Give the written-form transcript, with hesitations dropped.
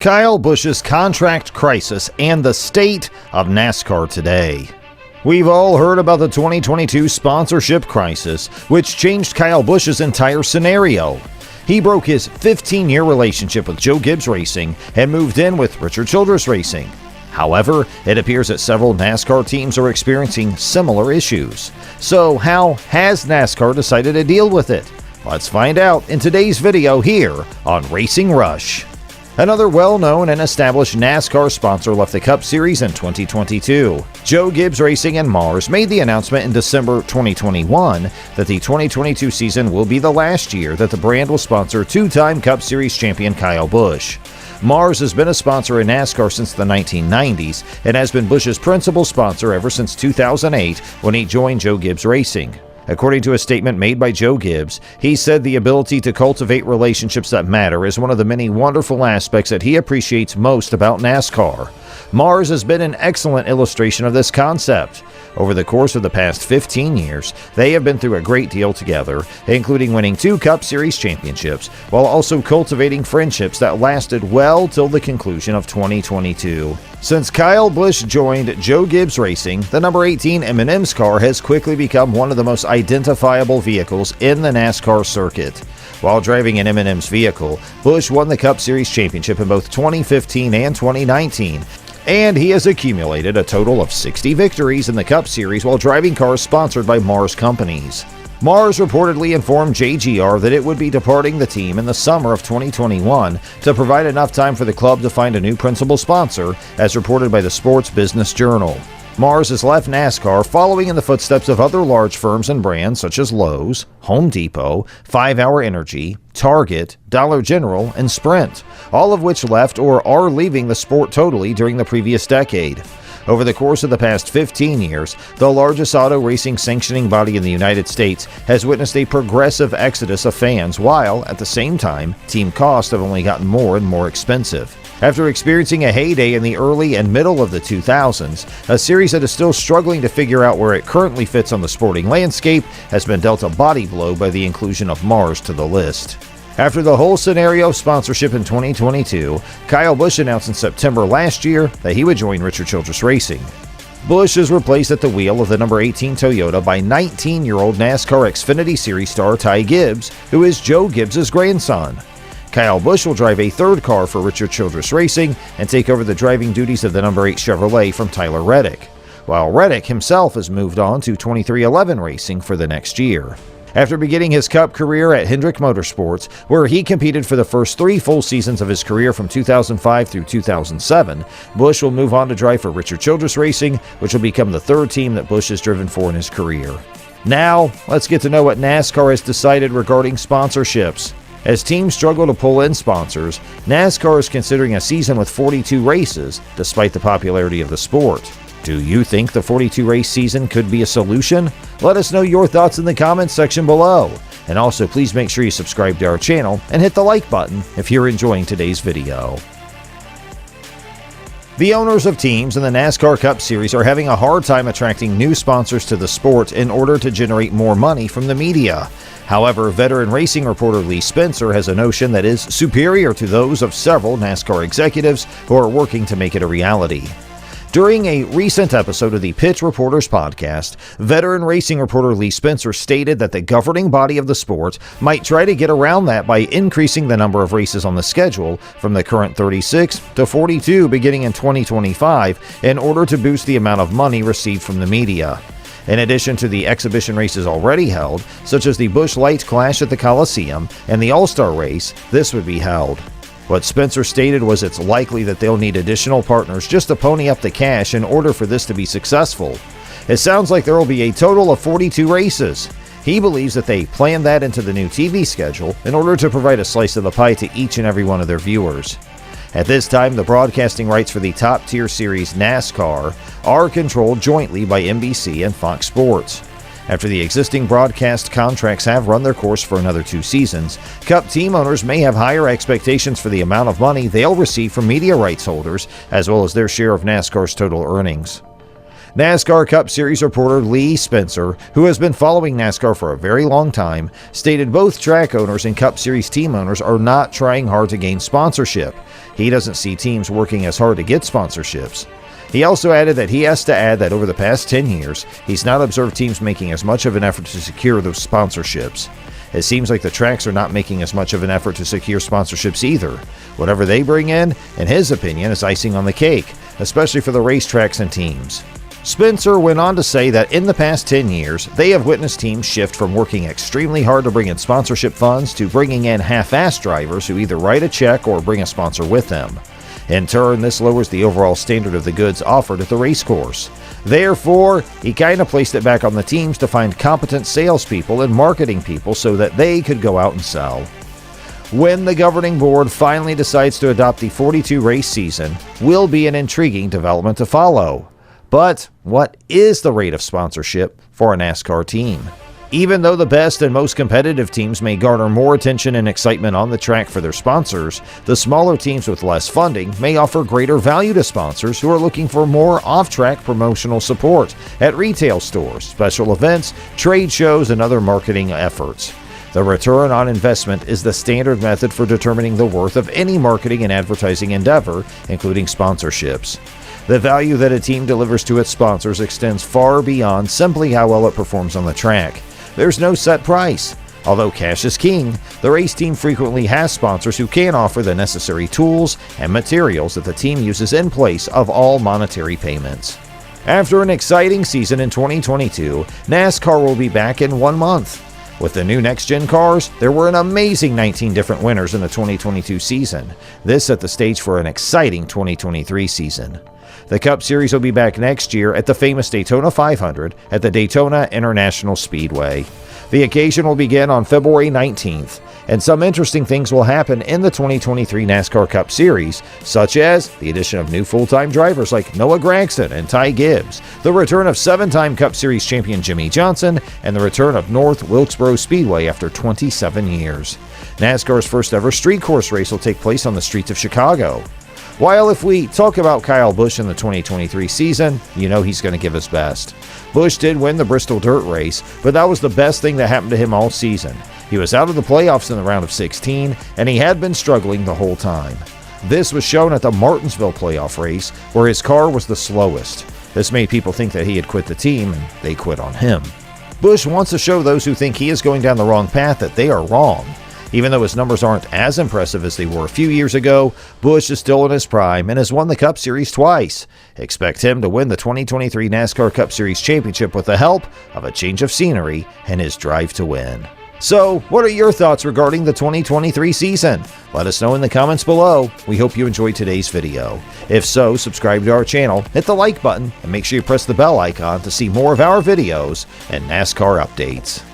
Kyle Busch's contract crisis and the state of NASCAR today. We've all heard about the 2022 sponsorship crisis, which changed Kyle Busch's entire scenario. He broke his 15-year relationship with Joe Gibbs Racing and moved in with Richard Childress Racing. However, it appears that several NASCAR teams are experiencing similar issues. So how has NASCAR decided to deal with it? Let's find out in today's video here on Racing Rush. Another well-known and established NASCAR sponsor left the Cup Series in 2022. Joe Gibbs Racing and Mars made the announcement in December 2021 that the 2022 season will be the last year that the brand will sponsor two-time Cup Series champion Kyle Busch. Mars has been a sponsor in NASCAR since the 1990s and has been Busch's principal sponsor ever since 2008 when he joined Joe Gibbs Racing. According to a statement made by Joe Gibbs, he said the ability to cultivate relationships that matter is one of the many wonderful aspects that he appreciates most about NASCAR. Mars has been an excellent illustration of this concept. Over the course of the past 15 years, they have been through a great deal together, including winning 2 Cup Series championships, while also cultivating friendships that lasted well till the conclusion of 2022. Since Kyle Busch joined Joe Gibbs Racing, the number 18 M&M's car has quickly become one of the most identifiable vehicles in the NASCAR circuit. While driving an M&M's vehicle, Busch won the Cup Series championship in both 2015 and 2019, and he has accumulated a total of 60 victories in the Cup Series while driving cars sponsored by Mars companies. Mars reportedly informed JGR that it would be departing the team in the summer of 2021 to provide enough time for the club to find a new principal sponsor, as reported by the Sports Business Journal. Mars has left NASCAR following in the footsteps of other large firms and brands such as Lowe's, Home Depot, 5 Hour Energy, Target, Dollar General, and Sprint, all of which left or are leaving the sport totally during the previous decade. Over the course of the past 15 years, the largest auto racing sanctioning body in the United States has witnessed a progressive exodus of fans, while, at the same time, team costs have only gotten more and more expensive. After experiencing a heyday in the early and middle of the 2000s, a series that is still struggling to figure out where it currently fits on the sporting landscape has been dealt a body blow by the inclusion of Mars to the list. After the whole scenario of sponsorship in 2022, Kyle Busch announced in September last year that he would join Richard Childress Racing. Busch is replaced at the wheel of the number 18 Toyota by 19-year-old NASCAR Xfinity Series star Ty Gibbs, who is Joe Gibbs' grandson. Kyle Busch will drive a third car for Richard Childress Racing and take over the driving duties of the number 8 Chevrolet from Tyler Reddick, while Reddick himself has moved on to 2311 Racing for the next year. After beginning his Cup career at Hendrick Motorsports, where he competed for the first 3 full seasons of his career from 2005 through 2007, Busch will move on to drive for Richard Childress Racing, which will become the 3rd team that Busch has driven for in his career. Now, let's get to know what NASCAR has decided regarding sponsorships. As teams struggle to pull in sponsors, NASCAR is considering a season with 42 races, despite the popularity of the sport. Do you think the 42-race season could be a solution? Let us know your thoughts in the comments section below. And also, please make sure you subscribe to our channel and hit the like button if you're enjoying today's video. The owners of teams in the NASCAR Cup Series are having a hard time attracting new sponsors to the sport in order to generate more money from the media. However, veteran racing reporter Lee Spencer has a notion that is superior to those of several NASCAR executives who are working to make it a reality. During a recent episode of the Pitch Reporters podcast, veteran racing reporter Lee Spencer stated that the governing body of the sport might try to get around that by increasing the number of races on the schedule from the current 36 to 42 beginning in 2025 in order to boost the amount of money received from the media. In addition to the exhibition races already held, such as the Busch Light Clash at the Coliseum and the All-Star Race, this would be held. What Spencer stated was it's likely that they'll need additional partners just to pony up the cash in order for this to be successful. It sounds like there will be a total of 42 races. He believes that they planned that into the new TV schedule in order to provide a slice of the pie to each and every one of their viewers. At this time, the broadcasting rights for the top-tier series NASCAR are controlled jointly by NBC and Fox Sports. After the existing broadcast contracts have run their course for another 2 seasons, Cup team owners may have higher expectations for the amount of money they'll receive from media rights holders, as well as their share of NASCAR's total earnings. NASCAR Cup Series reporter Lee Spencer, who has been following NASCAR for a very long time, stated both track owners and Cup Series team owners are not trying hard to gain sponsorship. He doesn't see teams working as hard to get sponsorships. He also added that he has to add that over the past 10 years, he's not observed teams making as much of an effort to secure those sponsorships. It seems like the tracks are not making as much of an effort to secure sponsorships either. Whatever they bring in his opinion, is icing on the cake, especially for the racetracks and teams. Spencer went on to say that in the past 10 years, they have witnessed teams shift from working extremely hard to bring in sponsorship funds to bringing in half-assed drivers who either write a check or bring a sponsor with them. In turn, this lowers the overall standard of the goods offered at the racecourse. Therefore, he kind of placed it back on the teams to find competent salespeople and marketing people so that they could go out and sell. When the governing board finally decides to adopt the 42 race season, will be an intriguing development to follow. But what is the rate of sponsorship for a NASCAR team? Even though the best and most competitive teams may garner more attention and excitement on the track for their sponsors, the smaller teams with less funding may offer greater value to sponsors who are looking for more off-track promotional support at retail stores, special events, trade shows, and other marketing efforts. The return on investment is the standard method for determining the worth of any marketing and advertising endeavor, including sponsorships. The value that a team delivers to its sponsors extends far beyond simply how well it performs on the track. There's no set price. Although cash is king, the race team frequently has sponsors who can offer the necessary tools and materials that the team uses in place of all monetary payments. After an exciting season in 2022, NASCAR will be back in 1 month. With the new next-gen cars, there were an amazing 19 different winners in the 2022 season. This set the stage for an exciting 2023 season. The Cup Series will be back next year at the famous Daytona 500 at the Daytona International Speedway. The occasion will begin on February 19th, and some interesting things will happen in the 2023 NASCAR Cup Series, such as the addition of new full-time drivers like Noah Gragson and Ty Gibbs, the return of 7-time Cup Series champion Jimmy Johnson, and the return of North Wilkesboro Speedway after 27 years. NASCAR's first ever street course race will take place on the streets of Chicago. While if we talk about Kyle Busch in the 2023 season, you know he's going to give his best. Busch did win the Bristol Dirt Race, but that was the best thing that happened to him all season. He was out of the playoffs in the round of 16, and he had been struggling the whole time. This was shown at the Martinsville playoff race, where his car was the slowest. This made people think that he had quit the team, and they quit on him. Busch wants to show those who think he is going down the wrong path that they are wrong. Even though his numbers aren't as impressive as they were a few years ago, Busch is still in his prime and has won the Cup Series twice. Expect him to win the 2023 NASCAR Cup Series Championship with the help of a change of scenery and his drive to win. So, what are your thoughts regarding the 2023 season? Let us know in the comments below. We hope you enjoyed today's video. If so, subscribe to our channel, hit the like button, and make sure you press the bell icon to see more of our videos and NASCAR updates.